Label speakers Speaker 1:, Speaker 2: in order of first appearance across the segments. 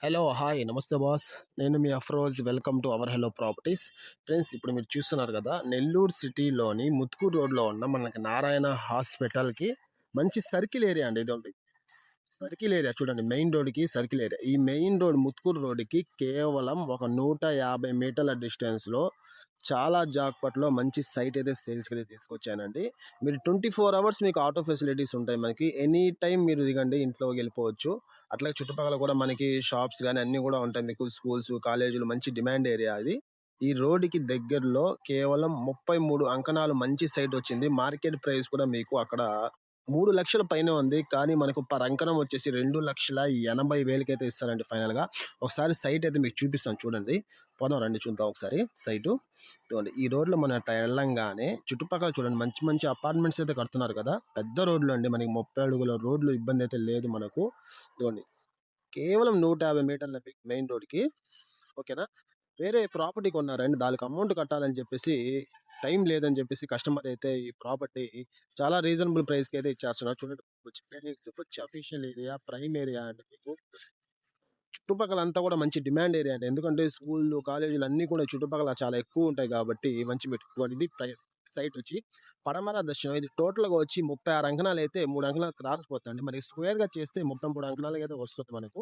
Speaker 1: Hello! Hi! నమస్తే boss. నేను మీ Afroz. Welcome to our hello properties. Friends, ఇప్పుడు మీరు చూస్తున్నారు కదా, నెల్లూరు సిటీలోని ముత్కూరు రోడ్‌లో ఉన్న మనకి నారాయణ హాస్పిటల్‌కి మంచి సర్కిల్ ఏరియా అండి ఇదొకటి. సర్కిల్ ఏరియా చూడండి. మెయిన్ రోడ్‌కి సర్కిల్ ఏరియా. ఈ మెయిన్ రోడ్ ముత్కూరు రోడ్‌కి కేవలం ఒక 150 మీటర్ల డిస్టెన్స్‌లో చాలా జాక్‌పట్‌లో మంచి సైట్ అయితే సేల్స్‌కైతే తీసుకొచ్చానండి. మీరు 24 అవర్స్ మీకు ఆటో ఫెసిలిటీస్ ఉంటాయి మనకి. ఎనీ టైమ్ మీరు దిగండి ఇంట్లోకెళ్ళిపోవచ్చు. అట్లాగే చుట్టుపక్కల కూడా మనకి షాప్స్ గాని అన్నీ గూడా ఉంటాయి. మీకు స్కూల్స్, కాలేజీలు మంచి డిమాండ్ ఏరియా అది. ఈ రోడ్డుకి దగ్గరలో కేవలం 33 అంకణాలు మంచి సైట్ వచ్చింది. మార్కెట్ ప్రైస్ కూడా మీకు అక్కడ 3,00,000 పైనే ఉంది. కానీ మనకు పర్ అంకణం వచ్చేసి 2,80,000కైతే ఇస్తారండి ఫైనల్‌గా. ఒకసారి సైట్ అయితే మీకు చూపిస్తాను చూడండి. పోదాం రండి చూద్దాం ఒకసారి సైటు. ఇదిగోండి ఈ రోడ్‌లో మనం అట్లా ఎళ్ళంగానే చుట్టుపక్కల చూడండి మంచి మంచి అపార్ట్మెంట్స్ అయితే కడుతున్నారు కదా! పెద్ద రోడ్లు అండి. మనకి 30 అడుగుల రోడ్లు ఇబ్బందయితే లేదు మనకు. ఇదిగోండి కేవలం 150 మీటర్లకి మెయిన్ రోడ్‌కి. ఓకేనా? వేరే ప్రాపర్టీ కొన్నారండి. దానికి అమౌంట్ కట్టాలని చెప్పేసి టైం లేదని చెప్పేసి కస్టమర్ అయితే ఈ ప్రాపర్టీ చాలా రీజనబుల్ ప్రైస్‌కైతే ఇచ్చేస్తున్నారు. చూడండి వచ్చి అఫీషియల్ ఏరియా, ప్రైమ్ ఏరియా అండి మీకు. చుట్టుపక్కలంతా కూడా మంచి డిమాండ్ ఏరియా అండి. ఎందుకంటే స్కూల్లు, కాలేజీలు అన్నీ కూడా చుట్టుపక్కల చాలా ఎక్కువుంటాయి కాబట్టి మంచి ఇది సైట్ వచ్చి పడమర దర్శనం. ఇది టోటల్‌గా వచ్చి 36 అంకణాలైతే 3 అంకణాలు క్రాస్ పోతుందండి. మనకి స్క్వేర్‌గా చేస్తే 33 అంకణాలకైతే వస్తుంది మనకు.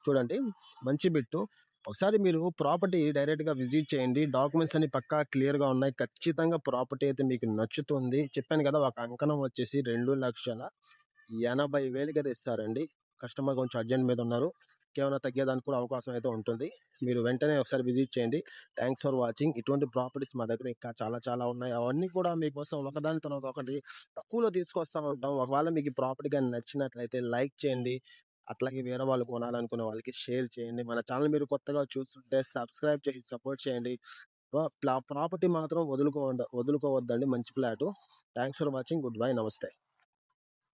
Speaker 1: చూడండి మంచి బిట్టు. ఒకసారి మీరు ప్రాపర్టీ డైరెక్ట్‌గా విజిట్ చేయండి. డాక్యుమెంట్స్ అన్నీ పక్కా క్లియర్‌గా ఉన్నాయి. ఖచ్చితంగా ప్రాపర్టీ అయితే మీకు నచ్చుతుంది. చెప్పాను కదా! ఒక అంకణం వచ్చేసి 2,80,000కైతే ఇస్తారండి. కస్టమర్ కొంచెం అర్జెంట్ మీద ఉన్నారు. ఇంకేమైనా తగ్గేదానికి కూడా అవకాశం అయితే ఉంటుంది. మీరు వెంటనే ఒకసారి విజిట్ చేయండి. Thanks for watching. ఇటువంటి ప్రాపర్టీస్ మా దగ్గర ఇంకా చాలా చాలా ఉన్నాయి. అవన్నీ కూడా మీకోసం ఒకదాని తర్వాత ఒకటి తక్కువలో తీసుకొస్తా ఉంటాం. ఒకవేళ మీకు ఈ ప్రాపర్టీ గాని నచ్చినట్లయితే లైక్ చేయండి. అట్లాగే వేరే వాళ్ళు కొనాలనుకునే వాళ్ళకి షేర్ చేయండి. మన ఛానల్ మీరు కొత్తగా చూస్తుంటే సబ్స్క్రైబ్ చేసి సపోర్ట్ చేయండి. ప్రాపర్టీ మాత్రం వదులుకోవద్దండి. మంచి flat. Thanks for watching. Good bye. నమస్తే.